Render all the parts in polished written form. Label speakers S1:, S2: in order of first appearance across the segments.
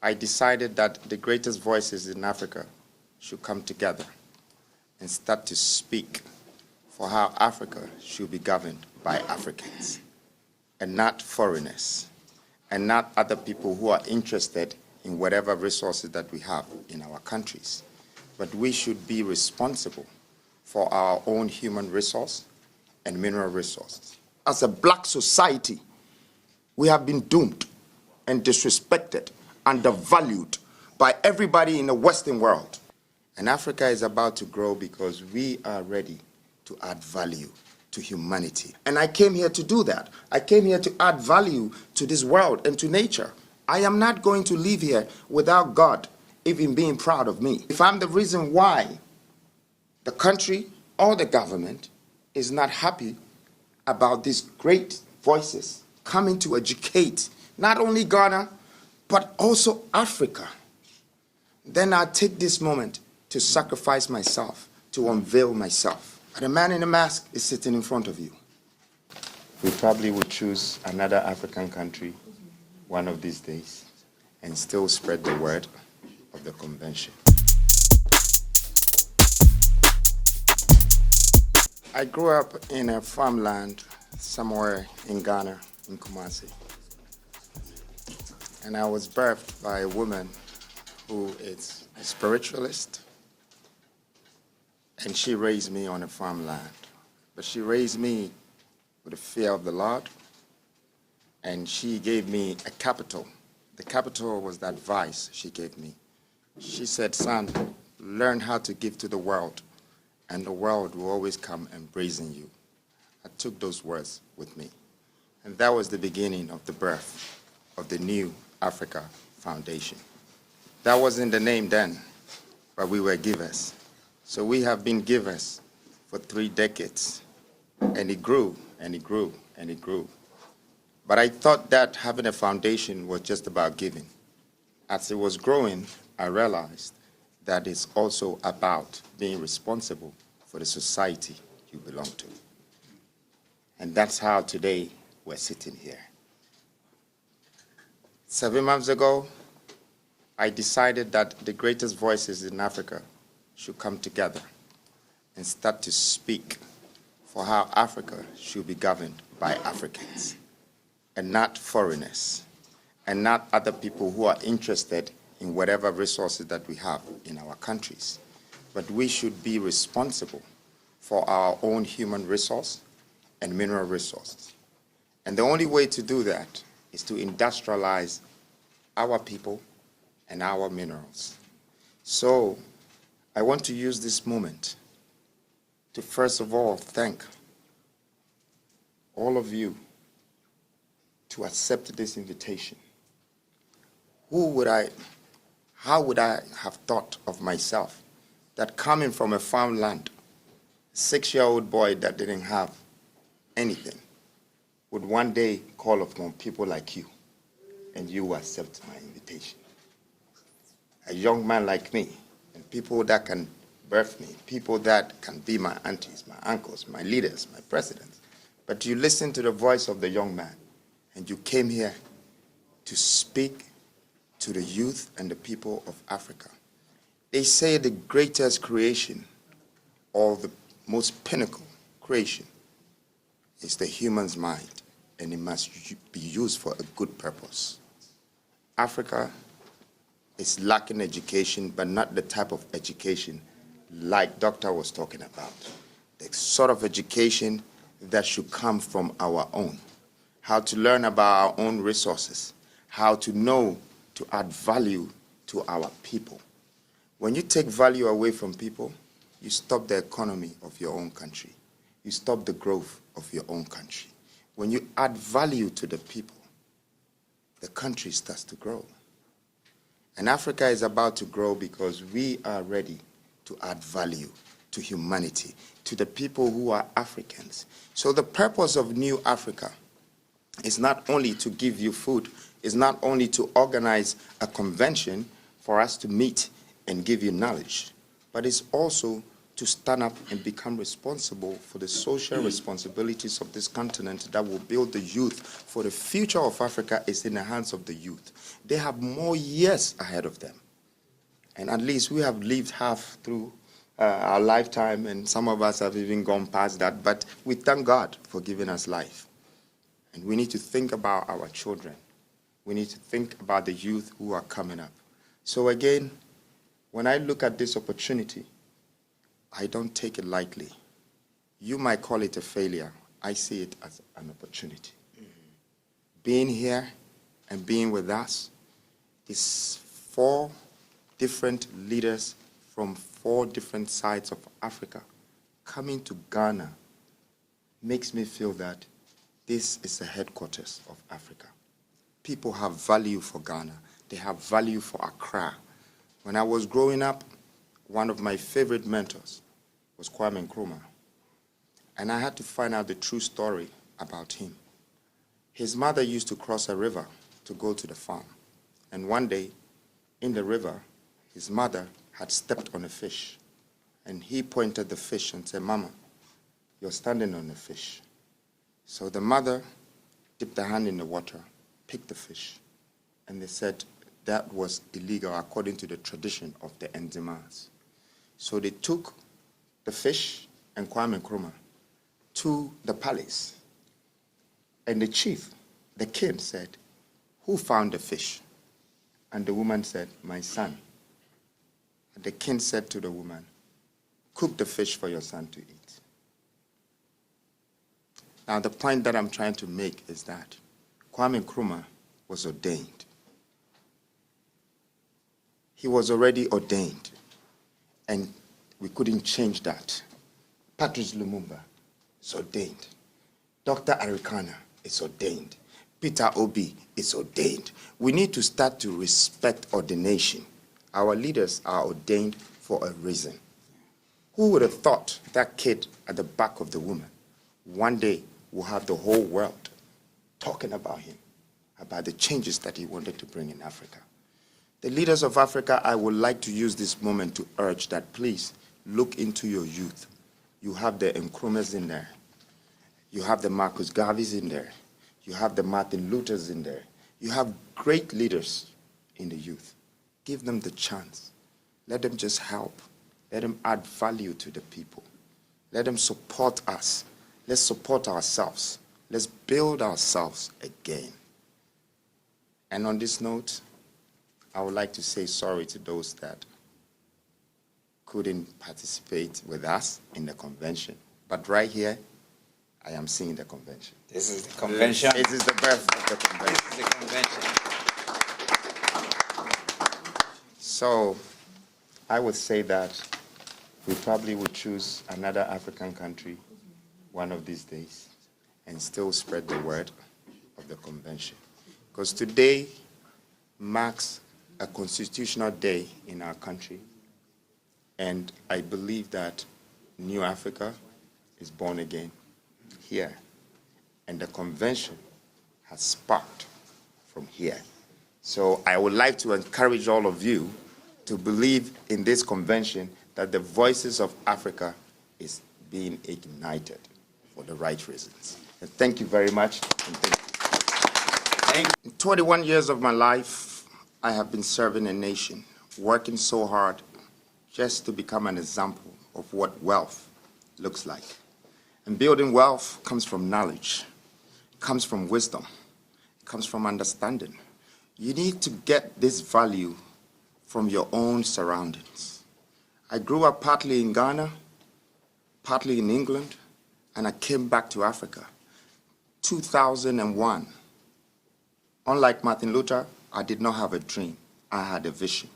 S1: I decided that the greatest voices in Africa should come together and start to speak for how Africa should be governed by Africans and not foreigners and not other people who are interested in whatever resources that we have in our countries. But we should be responsible for our own human resource and mineral resources. As a black society, we have been doomed and disrespected, undervalued by everybody in the Western world. And Africa is about to grow because we are ready to add value to humanity. And I came here to do that. I came here to add value to this world and to nature. I am not going to live here without God even being proud of me. If I'm the reason why the country or the government is not happy about these great voices coming to educate not only Ghana, but also Africa, then I take this moment to sacrifice myself, to unveil myself. The man in the mask is sitting in front of you. We probably would choose another African country one of these days and still spread the word of the convention. I grew up in a farmland somewhere in Ghana, in Kumasi. And I was birthed by a woman who is a spiritualist. And she raised me on a farmland. But she raised me with a fear of the Lord. And she gave me a capital. The capital was the advice she gave me. She said, son, learn how to give to the world, and the world will always come embracing you. I took those words with me. And that was the beginning of the birth of the New Africa Foundation. That wasn't the name then, but we were givers. So we have been givers for 3 decades. And it grew, and it grew, and it grew. But I thought that having a foundation was just about giving. As it was growing, I realized that it's also about being responsible for the society you belong to. And that's how today we're sitting here. 7 months ago, I decided that the greatest voices in Africa should come together and start to speak for how Africa should be governed by Africans and not foreigners and not other people who are interested in whatever resources that we have in our countries. But we should be responsible for our own human resource and mineral resources. And the only way to do that is to industrialize our people and our minerals. So I want to use this moment to first of all thank all of you to accept this invitation. How would I have thought of myself that coming from a farmland, 6-year-old boy that didn't have anything, would one day call upon people like you, and you will accept my invitation. A young man like me, and people that can birth me, people that can be my aunties, my uncles, my leaders, my presidents. But you listened to the voice of the young man, and you came here to speak to the youth and the people of Africa. They say the greatest creation, or the most pinnacle creation, is the human's mind, and it must be used for a good purpose. Africa is lacking education, but not the type of education like Doctor was talking about. The sort of education that should come from our own. How to learn about our own resources, how to know to add value to our people. When you take value away from people, you stop the economy of your own country. You stop the growth of your own country. When you add value to the people, the country starts to grow. And Africa is about to grow because we are ready to add value to humanity, to the people who are Africans. So the purpose of New Africa is not only to give you food, is not only to organize a convention for us to meet and give you knowledge, but it's also to stand up and become responsible for the social responsibilities of this continent that will build the youth. For the future of Africa is in the hands of the youth. They have more years ahead of them. And at least we have lived half through our lifetime, and some of us have even gone past that. But we thank God for giving us life. And we need to think about our children. We need to think about the youth who are coming up. So again, when I look at this opportunity, I don't take it lightly. You might call it a failure. I see it as an opportunity. Being here and being with us is 4 different leaders from 4 different sides of Africa coming to Ghana makes me feel that this is the headquarters of Africa. People have value for Ghana. They have value for Accra. When I was growing up, one of my favorite mentors was Kwame Nkrumah. And I had to find out the true story about him. His mother used to cross a river to go to the farm. And one day, in the river, his mother had stepped on a fish. And he pointed the fish and said, "Mama, you're standing on a fish." So the mother dipped her hand in the water, picked the fish, and they said that was illegal according to the tradition of the Nzimas. So they took the fish and Kwame Nkrumah to the palace. And the chief, the king, said, "Who found the fish?" And the woman said, "My son." And the king said to the woman, "Cook the fish for your son to eat." Now the point that I'm trying to make is that Kwame Nkrumah was ordained. He was already ordained, and we couldn't change that. Patrice Lumumba is ordained. Dr. Arikana is ordained. Peter Obi is ordained. We need to start to respect ordination. Our leaders are ordained for a reason. Who would have thought that kid at the back of the woman one day will have the whole world talking about him, about the changes that he wanted to bring in Africa? The leaders of Africa, I would like to use this moment to urge that please look into your youth. You have the Nkrumahs in there. You have the Marcus Garveys in there. You have the Martin Luthers in there. You have great leaders in the youth. Give them the chance. Let them just help. Let them add value to the people. Let them support us. Let's support ourselves. Let's build ourselves again. And on this note, I would like to say sorry to those that couldn't participate with us in the convention. But right here, I am seeing the convention.
S2: This is the convention.
S1: This is the birth of the convention.
S2: This is the convention.
S1: So I would say that we probably would choose another African country one of these days and still spread the word of the convention. Because today marks a constitutional day in our country, and I believe that New Africa is born again here, and the convention has sparked from here. So I would like to encourage all of you to believe in this convention that the voices of Africa is being ignited for the right reasons. And thank you very much. And thank you. In 21 years of my life, I have been serving a nation, working so hard just to become an example of what wealth looks like. And building wealth comes from knowledge, comes from wisdom, comes from understanding. You need to get this value from your own surroundings. I grew up partly in Ghana, partly in England, and I came back to Africa. 2001. Unlike Martin Luther, I did not have a dream. I had a vision.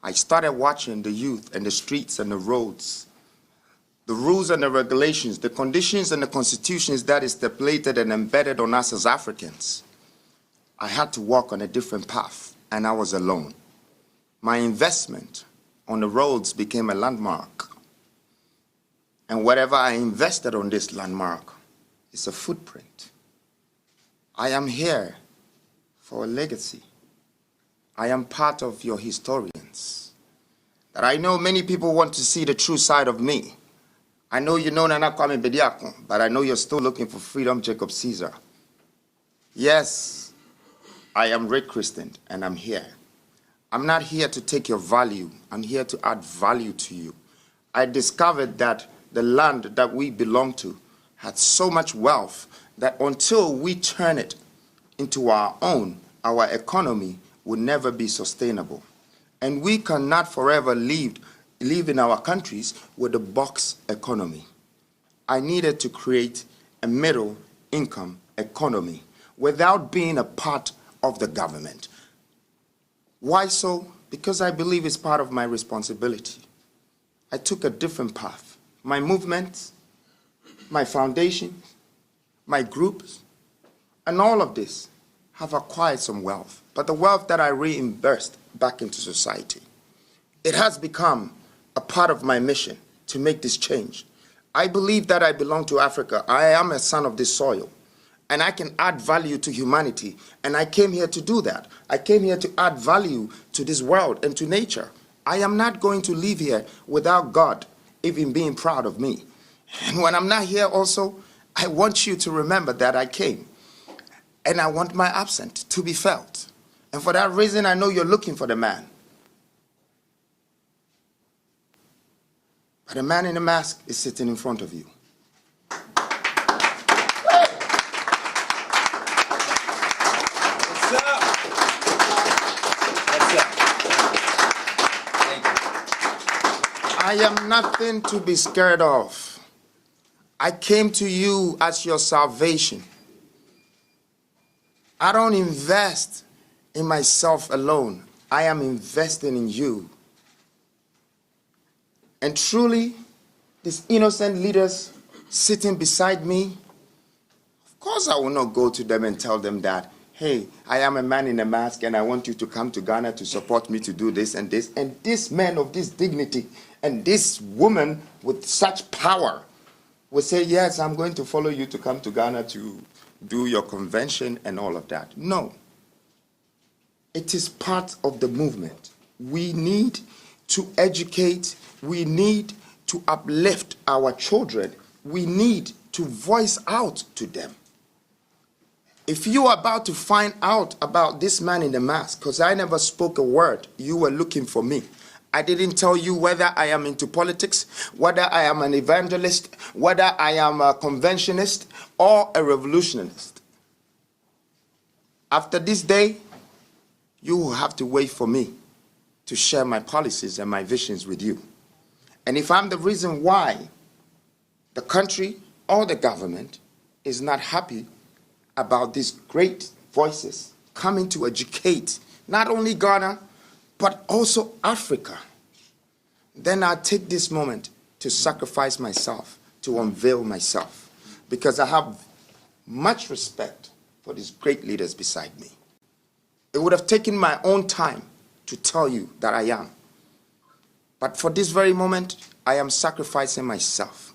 S1: I started watching the youth and the streets and the roads, the rules and the regulations, the conditions and the constitutions that is stipulated and embedded on us as Africans. I had to walk on a different path, and I was alone. My investment on the roads became a landmark. And whatever I invested on this landmark is a footprint. I am here for a legacy. I am part of your historians. that I know many people want to see the true side of me. I know you know Nana Kwame Bediako, but I know you're still looking for freedom, Jacob Caesar. Yes, I am Red Christian, and I'm here. I'm not here to take your value. I'm here to add value to you. I discovered that the land that we belong to had so much wealth that until we turn it into our own, our economy will never be sustainable. And we cannot forever live in our countries with a box economy. I needed to create a middle income economy without being a part of the government. Why so? Because I believe it's part of my responsibility. I took a different path. My movements, my foundation, my groups, and all of this have acquired some wealth. But the wealth that I reimbursed back into society, it has become a part of my mission to make this change. I believe that I belong to Africa. I am a son of this soil, and I can add value to humanity, and I came here to do that. I came here to add value to this world and to nature. I am not going to live here without God even being proud of me. And when I'm not here also, I want you to remember that I came, and I want my absence to be felt. And for that reason, I know you're looking for the man. But the man in the mask is sitting in front of you.
S2: What's up? What's up? Thank you.
S1: I am nothing to be scared of. I came to you as your salvation. I don't invest in myself alone. I am investing in you. And truly, these innocent leaders sitting beside me, of course I will not go to them and tell them that, hey, I am a man in a mask and I want you to come to Ghana to support me to do this and this. And this man of this dignity and this woman with such power will say, yes, I'm going to follow you to come to Ghana to do your convention and all of that. No. It is part of the movement. We need to educate. We need to uplift our children. We need to voice out to them. If you are about to find out about this man in the mask, because I never spoke a word, you were looking for me. I didn't tell you whether I am into politics, whether I am an evangelist, whether I am a conventionist or a revolutionist. After this day, you will have to wait for me to share my policies and my visions with you. And if I'm the reason why the country or the government is not happy about these great voices coming to educate not only Ghana, but also Africa, then I'll take this moment to sacrifice myself, to unveil myself, because I have much respect for these great leaders beside me. It would have taken my own time to tell you that I am. But for this very moment, I am sacrificing myself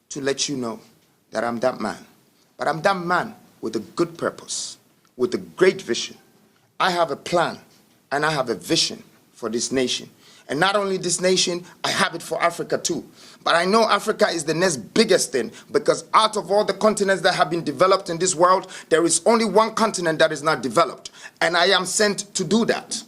S1: to let you know that I'm that man. But I'm that man with a good purpose, with a great vision. I have a plan and I have a vision for this nation. And not only this nation, I have it for Africa too. But I know Africa is the next biggest thing, because out of all the continents that have been developed in this world, there is only one continent that is not developed. And I am sent to do that.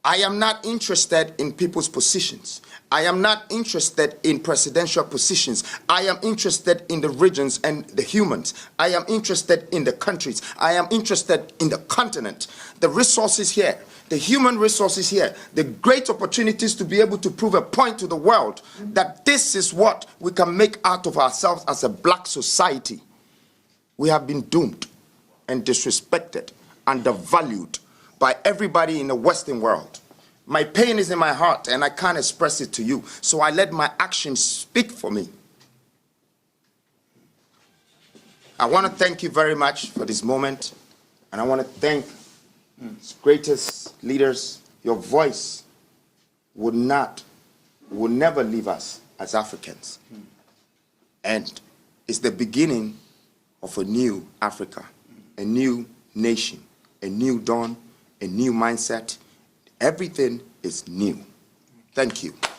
S1: I am not interested in people's positions. I am not interested in presidential positions. I am interested in the regions and the humans. I am interested in the countries. I am interested in the continent. The resources here, the human resources here, the great opportunities to be able to prove a point to the world that this is what we can make out of ourselves as a black society. We have been doomed and disrespected, undervalued by everybody in the Western world. My pain is in my heart and I can't express it to you. So I let my actions speak for me. I want to thank you very much for this moment. And I want to thank greatest leaders. Your voice will never leave us as Africans. And it's the beginning of a new Africa, a new nation, a new dawn, a new mindset. Everything is new. Thank you.